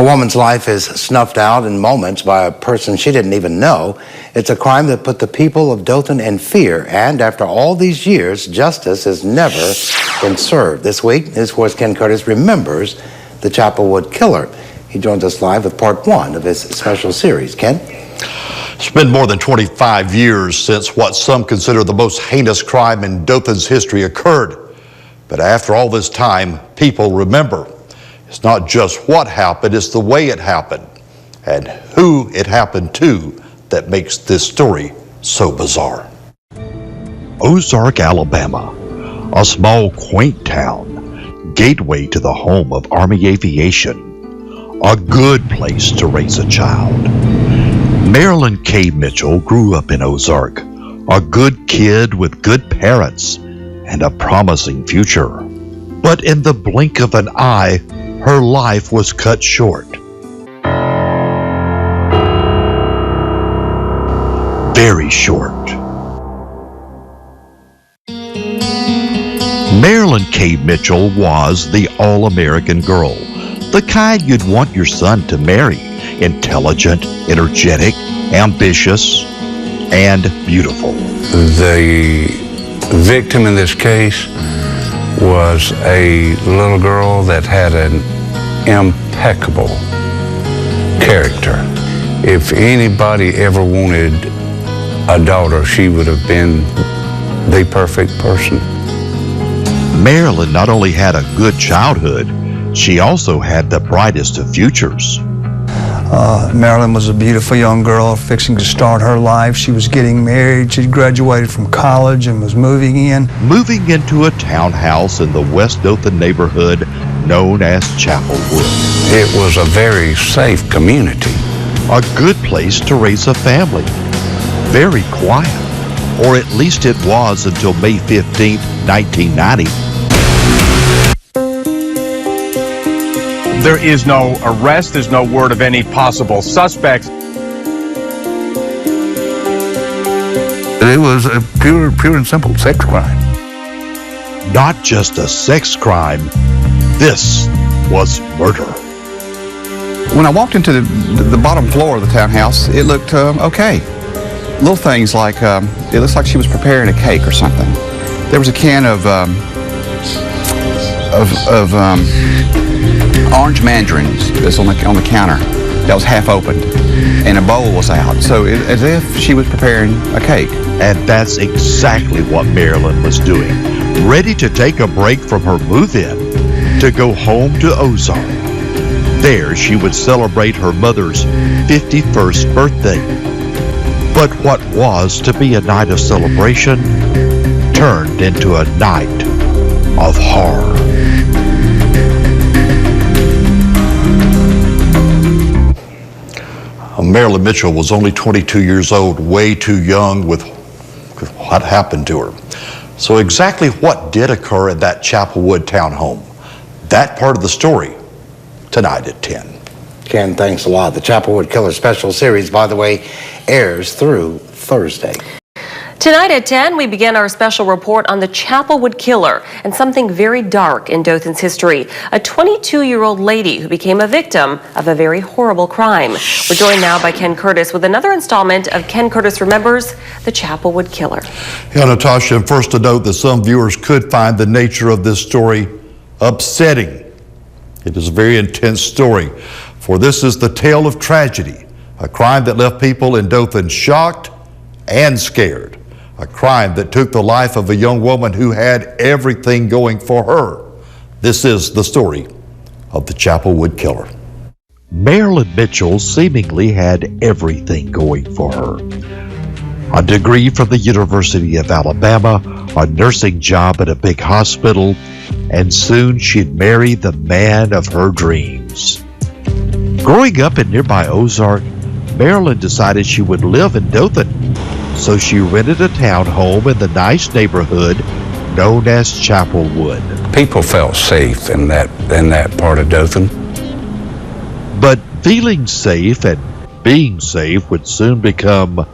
woman's life is snuffed out in moments by a person she didn't even know. It's a crime that put the people of Dothan in fear, and after all these years, justice has never been served. This week, News 4's Ken Curtis remembers the Chapelwood killer. He joins us live with part one of his special series. Ken? It's been more than 25 years since what some consider the most heinous crime in Dothan's history occurred. But after all this time, people remember. It's not just what happened, it's the way it happened and who it happened to that makes this story so bizarre. Ozark, Alabama, a small, quaint town, gateway to the home of Army aviation, a good place to raise a child. Marilyn K. Mitchell grew up in Ozark, a good kid with good parents and a promising future. But in the blink of an eye, her life was cut short. Very short. Marilyn K. Mitchell was the all-American girl, the kind you'd want your son to marry. Intelligent, energetic, ambitious, and beautiful. The victim in this case was a little girl that had an impeccable character. If anybody ever wanted a daughter, she would have been the perfect person. Marilyn not only had a good childhood, she also had the brightest of futures. Marilyn was a beautiful young girl fixing to start her life. She was getting married. She graduated from college and was moving into a townhouse in the West Dothan neighborhood known as Chapelwood. It was a very safe community. A good place to raise a family. Very quiet, or at least it was until May 15, 1990. There is no arrest, there's no word of any possible suspects. It was a pure and simple sex crime. Not just a sex crime, this was murder. When I walked into the bottom floor of the townhouse, it looked okay. Little things like, it looks like she was preparing a cake or something. There was a can of orange mandarins that's on the counter that was half opened, and a bowl was out, so as if she was preparing a cake. And that's exactly what Marilyn was doing, ready to take a break from her move-in to go home to Ozark. There she would celebrate her mother's 51st birthday. But what was to be a night of celebration turned into a night of horror. Marilyn Mitchell was only 22 years old, way too young with what happened to her. So exactly what did occur at that Chapelwood townhome? That part of the story tonight at 10. Ken, thanks a lot. The Chapelwood Killer special series, by the way, airs through Thursday. Tonight at 10, we begin our special report on the Chapelwood killer and something very dark in Dothan's history. A 22-year-old lady who became a victim of a very horrible crime. We're joined now by Ken Curtis with another installment of Ken Curtis Remembers the Chapelwood Killer. Yeah, Natasha, first to note that some viewers could find the nature of this story upsetting. It is a very intense story, for this is the tale of tragedy, a crime that left people in Dothan shocked and scared. A crime that took the life of a young woman who had everything going for her. This is the story of the Chapelwood killer. Marilyn Mitchell seemingly had everything going for her. A degree from the University of Alabama, a nursing job at a big hospital, and soon she'd marry the man of her dreams. Growing up in nearby Ozark, Marilyn decided she would live in Dothan. So she rented a townhome in the nice neighborhood known as Chapelwood. People felt safe in that part of Dothan. But feeling safe and being safe would soon become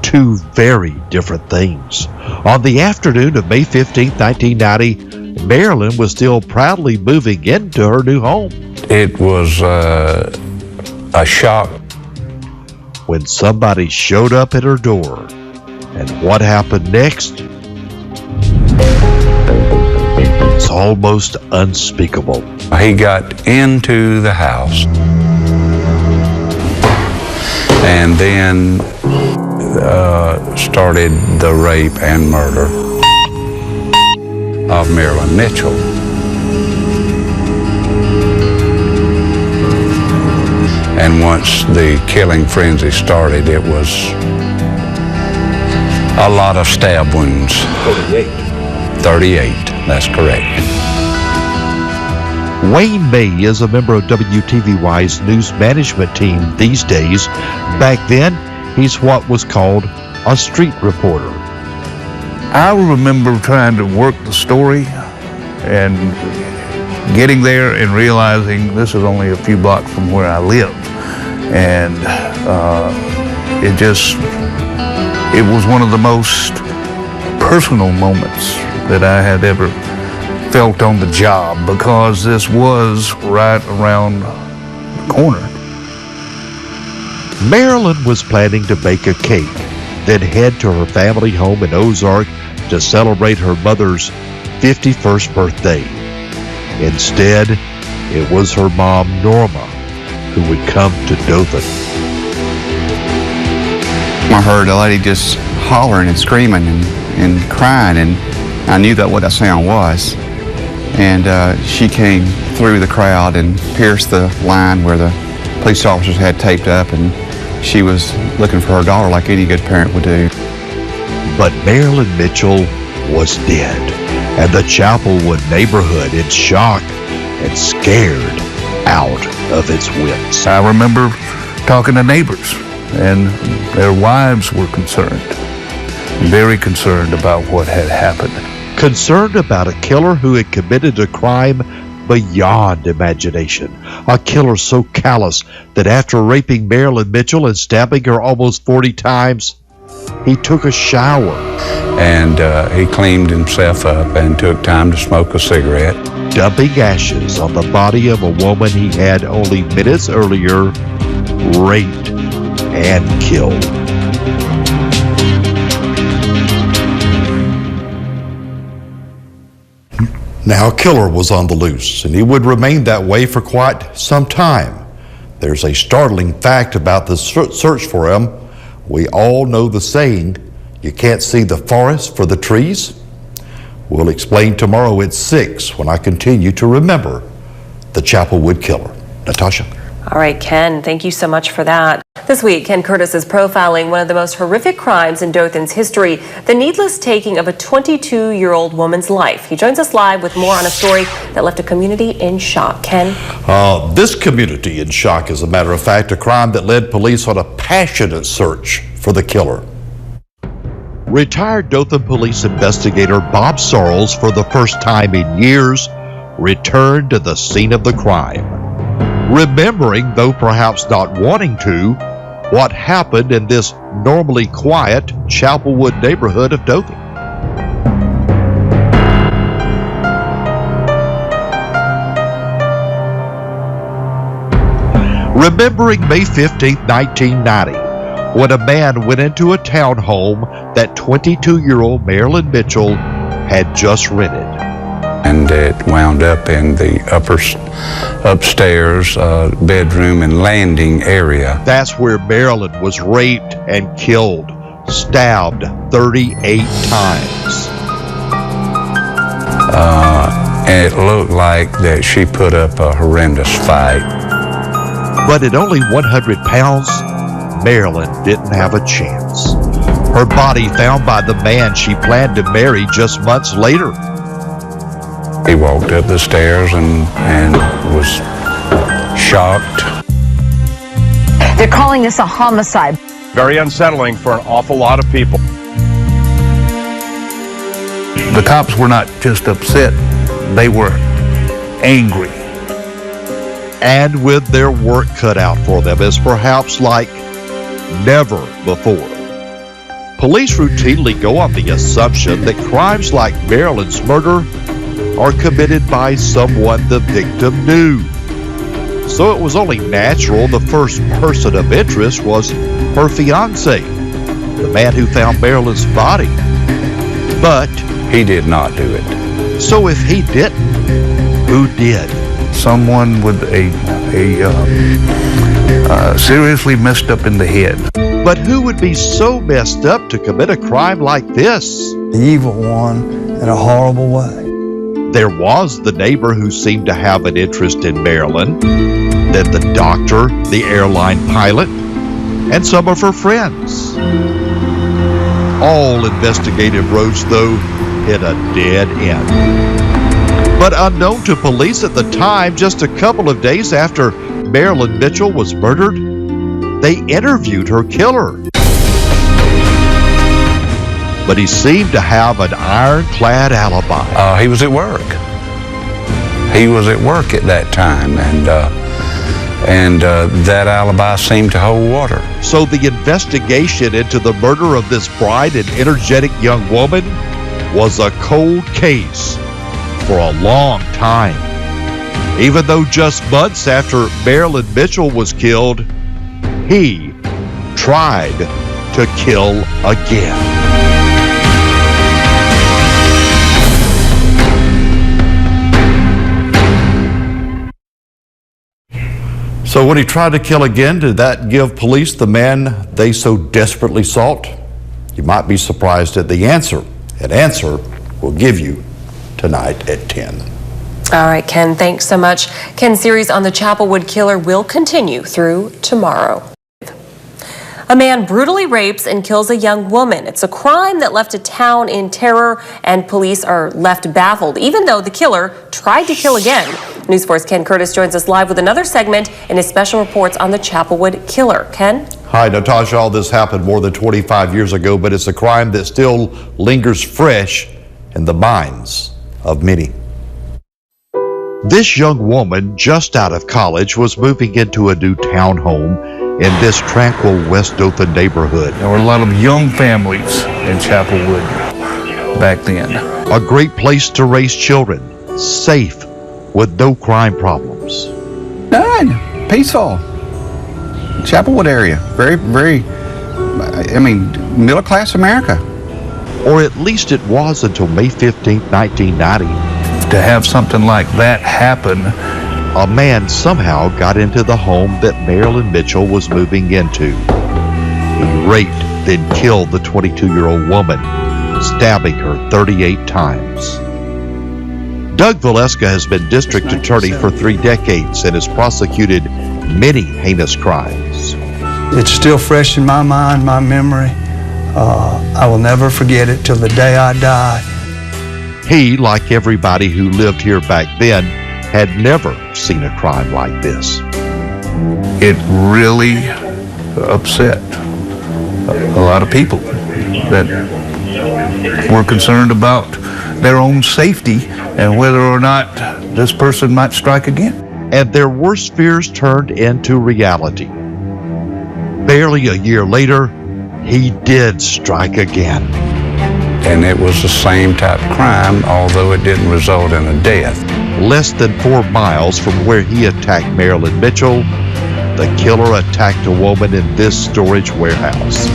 two very different things. On the afternoon of May 15, 1990, Marilyn was still proudly moving into her new home. It was a shock. When somebody showed up at her door. And what happened next? It's almost unspeakable. He got into the house and then started the rape and murder of Marilyn Mitchell. And once the killing frenzy started, it was a lot of stab wounds. 38, that's correct. Wayne May is a member of WTVY's news management team these days. Back then, he's what was called a street reporter. I remember trying to work the story and getting there and realizing this is only a few blocks from where I live. And it was one of the most personal moments that I had ever felt on the job, because this was right around the corner. Marilyn was planning to bake a cake, then head to her family home in Ozark to celebrate her mother's 51st birthday. Instead, it was her mom, Norma, who would come to Dothan. I heard a lady just hollering and screaming and crying, and I knew that what that sound was. And she came through the crowd and pierced the line where the police officers had taped up, and she was looking for her daughter like any good parent would do. But Marilyn Mitchell was dead, and the Chapelwood neighborhood in shock and scared out of its wits. I remember talking to neighbors, and their wives were concerned, very concerned about what had happened. Concerned about a killer who had committed a crime beyond imagination. A killer so callous that after raping Marilyn Mitchell and stabbing her almost 40 times, he took a shower. And he cleaned himself up and took time to smoke a cigarette. Dumping ashes on the body of a woman he had only minutes earlier raped and killed. Now, a killer was on the loose, and he would remain that way for quite some time. There's a startling fact about the search for him. We all know the saying, you can't see the forest for the trees. We'll explain tomorrow at 6 when I continue to remember the Chapelwood killer. Natasha. All right, Ken, thank you so much for that. This week, Ken Curtis is profiling one of the most horrific crimes in Dothan's history, the needless taking of a 22-year-old woman's life. He joins us live with more on a story that left a community in shock. Ken? This community in shock, as a matter of fact, a crime that led police on a passionate search for the killer. Retired Dothan police investigator Bob Sorrells, for the first time in years, returned to the scene of the crime. Remembering, though perhaps not wanting to, what happened in this normally quiet Chapelwood neighborhood of Dothan. Remembering May 15, 1990, when a man went into a townhome that 22-year-old Marilyn Mitchell had just rented. And it wound up in the upstairs bedroom and landing area. That's where Marilyn was raped and killed, stabbed 38 times. And it looked like that she put up a horrendous fight. But at only 100 pounds, Marilyn didn't have a chance. Her body found by the man she planned to marry just months later. He walked up the stairs and was shocked. They're calling this a homicide. Very unsettling for an awful lot of people. The cops were not just upset, they were angry. And with their work cut out for them as perhaps like never before. Police routinely go on the assumption that crimes like Marilyn's murder are committed by someone the victim knew. So it was only natural the first person of interest was her fiancé, the man who found Marilyn's body. But He did not do it. so if he didn't, who did? Someone with a seriously messed up in the head. But who would be so messed up to commit a crime like this? The evil one in a horrible way. There was the neighbor who seemed to have an interest in Marilyn, then the doctor, the airline pilot, and some of her friends. All investigative roads, though, hit a dead end. But unknown to police at the time, just a couple of days after Marilyn Mitchell was murdered, they interviewed her killer. But he seemed to have an ironclad alibi. He was at work. He was at work at that time, and that alibi seemed to hold water. So the investigation into the murder of this bright and energetic young woman was a cold case for a long time. Even though just months after Marilyn Mitchell was killed, he tried to kill again. So when he tried to kill again, did that give police the man they so desperately sought? You might be surprised at the answer. An answer we'll give you tonight at 10. All right, Ken, thanks so much. Ken's series on the Chapelwood killer will continue through tomorrow. A man brutally rapes and kills a young woman. It's a crime that left a town in terror, and police are left baffled, even though the killer tried to kill again. News 4's Ken Curtis joins us live with another segment in his special reports on the Chapelwood killer. Ken? Hi, Natasha. All this happened more than 25 years ago, but it's a crime that still lingers fresh in the minds of many. This young woman, just out of college, was moving into a new townhome in this tranquil West Dothan neighborhood. There were a lot of young families in Chapelwood back then. A great place to raise children, safe, with no crime problems. None. Peaceful. Chapelwood area. Very, middle class America. Or at least it was until May 15, 1990. To have something like that happen, A man somehow got into the home that Marilyn Mitchell was moving into. He raped, then killed the 22-year-old woman, stabbing her 38 times. Doug Valeska has been district attorney for 3 decades and has prosecuted many heinous crimes. It's still fresh in my mind, my memory. I will never forget it till the day I die. He, like everybody who lived here back then, had never seen a crime like this. it really upset a lot of people that were concerned about their own safety and whether or not this person might strike again. And their worst fears turned into reality. Barely a year later, he did strike again. And it was the same type of crime, although it didn't result in a death. Less than 4 miles from where he attacked Marilyn Mitchell, the killer attacked a woman in this storage warehouse.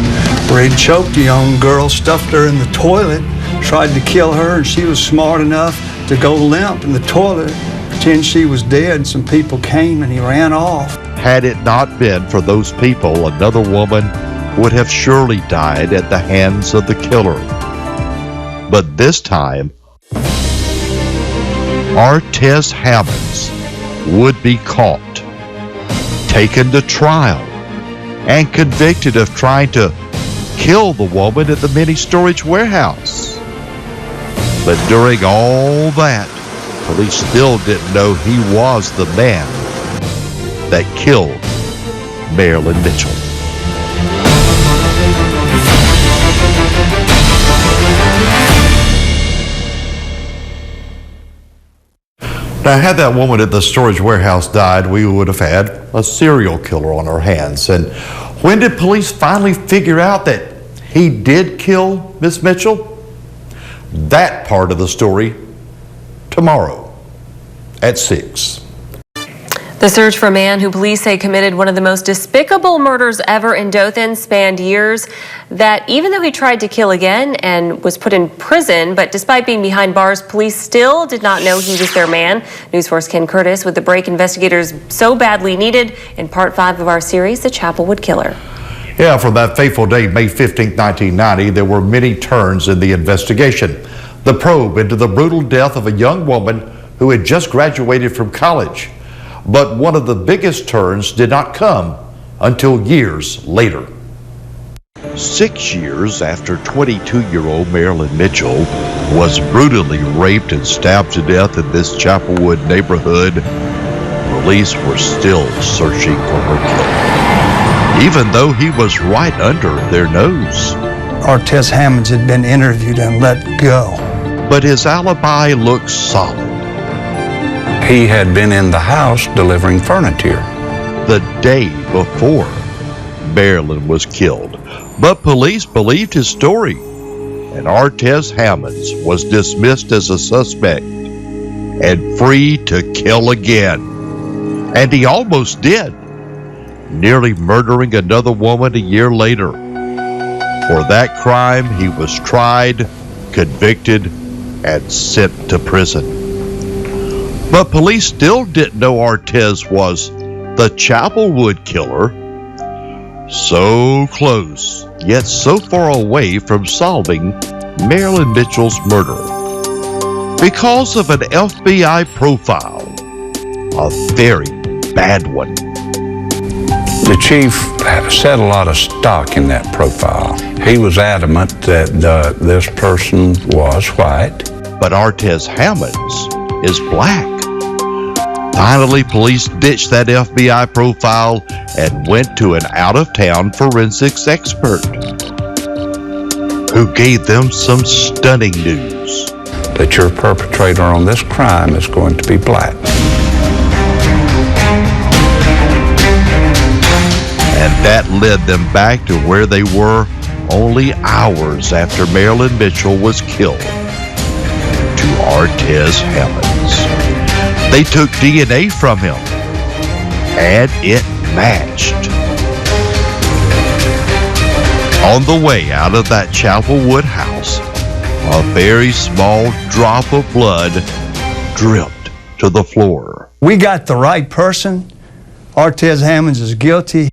Where he choked a young girl, stuffed her in the toilet, tried to kill her, and she was smart enough to go limp in the toilet, pretend she was dead, and some people came and he ran off. Had it not been for those people, another woman would have surely died at the hands of the killer. But this time, Artez Hammonds would be caught, taken to trial, and convicted of trying to kill the woman at the mini storage warehouse. But during all that, police still didn't know he was the man that killed Marilyn Mitchell. Now, had that woman at the storage warehouse died, we would have had a serial killer on our hands. And when did police finally figure out that he did kill Miss Mitchell? That part of the story tomorrow at 6. The search for a man who police say committed one of the most despicable murders ever in Dothan spanned years. That even though he tried to kill again and was put in prison, but despite being behind bars, police still did not know he was their man. News 4's Ken Curtis with the break investigators so badly needed in part 5 of our series, The Chapelwood Killer. Yeah, from that fateful day, May 15, 1990, there were many turns in the investigation. The probe into the brutal death of a young woman who had just graduated from college. But one of the biggest turns did not come until years later. 6 years after 22-year-old Marilyn Mitchell was brutally raped and stabbed to death in this Chapelwood neighborhood, police were still searching for her killer, even though he was right under their nose. Artez Hammonds had been interviewed and let go. But his alibi looked solid. He had been in the house delivering furniture the day before Marilyn was killed. But police believed his story, and Artez Hammonds was dismissed as a suspect and free to kill again. And he almost did, nearly murdering another woman a year later. For that crime, he was tried, convicted, and sent to prison. But police still didn't know Artez was the Chapelwood killer. So close, yet so far away from solving Marilyn Mitchell's murder. Because of an FBI profile, a very bad one. The chief set a lot of stock in that profile. He was adamant that this person was white. But Artez Hammonds is black. Finally, police ditched that FBI profile and went to an out-of-town forensics expert who gave them some stunning news. That your perpetrator on this crime is going to be black. And that led them back to where they were only hours after Marilyn Mitchell was killed, to Artez Hammonds. They took DNA from him, and it matched. On the way out of that Chapelwood house, a very small drop of blood dripped to the floor. We got the right person. Artez Hammonds is guilty.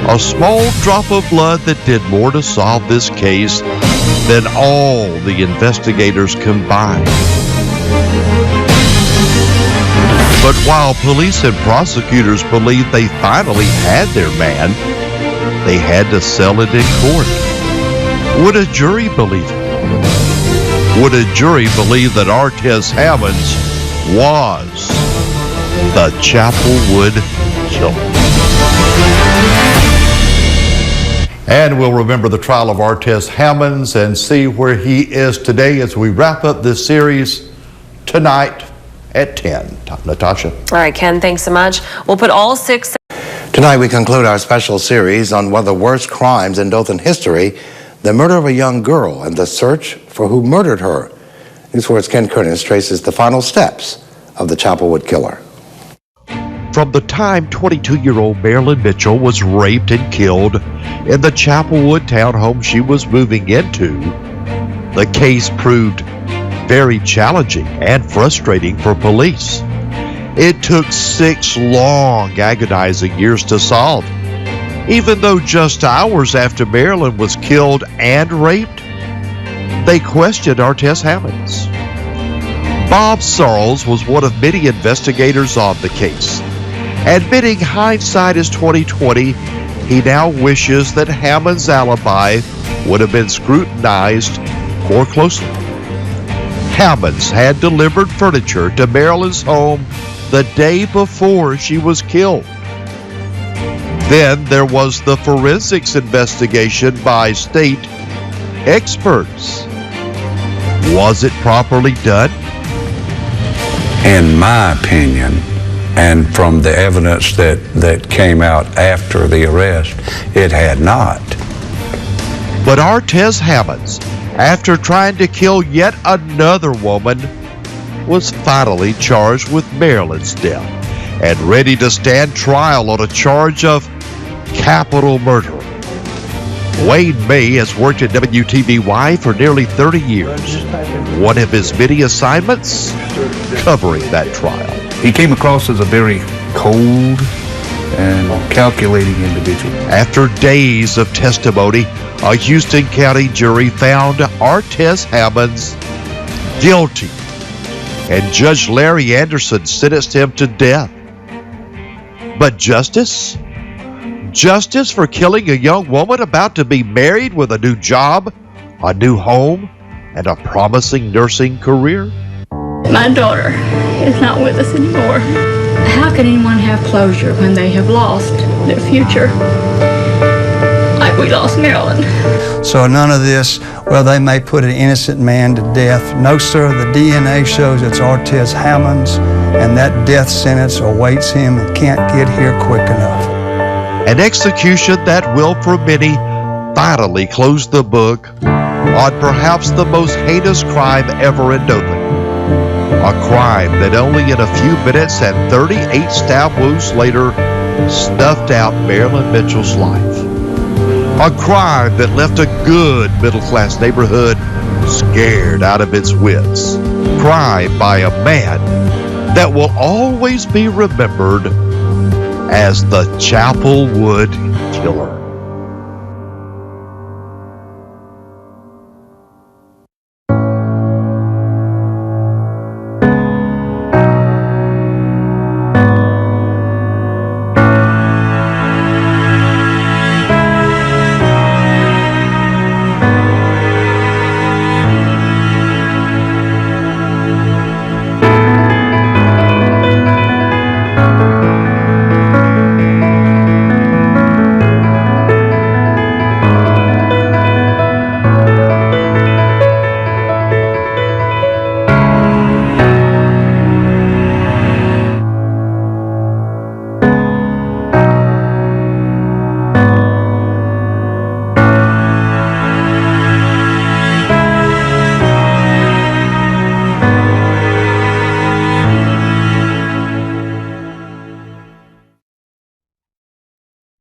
A small drop of blood that did more to solve this case than all the investigators combined. But while police and prosecutors believed they finally had their man, they had to sell it in court. Would a jury believe it? Would a jury believe that Artez Hammonds was the Chapelwood killer? And we'll remember the trial of Artez Hammonds and see where he is today as we wrap up this series tonight at 10. Natasha. All right, Ken, thanks so much. We'll put all 6... Tonight we conclude our special series on one of the worst crimes in Dothan history, the murder of a young girl and the search for who murdered her. News 4's Ken Curtis traces the final steps of the Chapelwood killer. From the time 22-year-old Marilyn Mitchell was raped and killed in the Chapelwood townhome she was moving into, the case proved very challenging and frustrating for police. It took 6 long, agonizing years to solve. Even though just hours after Marilyn was killed and raped, they questioned Artez Hammonds. Bob Sarles was one of many investigators on the case. Admitting hindsight is 20/20, he now wishes that Hammond's alibi would have been scrutinized more closely. Hammonds had delivered furniture to Marilyn's home the day before she was killed. Then there was the forensics investigation by state experts. Was it properly done? In my opinion, and from the evidence that came out after the arrest, it had not. But Artez Hammonds, after trying to kill yet another woman, was finally charged with Marilyn's death and ready to stand trial on a charge of capital murder. Wayne May has worked at WTVY for nearly 30 years. One of his many assignments, covering that trial. He came across as a very cold and calculating individual. After days of testimony, a Houston County jury found Artez Hammonds guilty, and Judge Larry Anderson sentenced him to death. But justice? Justice for killing a young woman about to be married with a new job, a new home, and a promising nursing career? My daughter is not with us anymore. How can anyone have closure when they have lost their future? Like we lost Marilyn. So none of this, well, they may put an innocent man to death. No, sir, the DNA shows it's Artez Hammonds, and that death sentence awaits him and can't get here quick enough. An execution that will, for many, finally close the book on perhaps the most heinous crime ever in Dothan. A crime that only in a few minutes and 38 stab wounds later snuffed out Marilyn Mitchell's life. A crime that left a good middle-class neighborhood scared out of its wits. Crime by a man that will always be remembered as the Chapelwood Killer.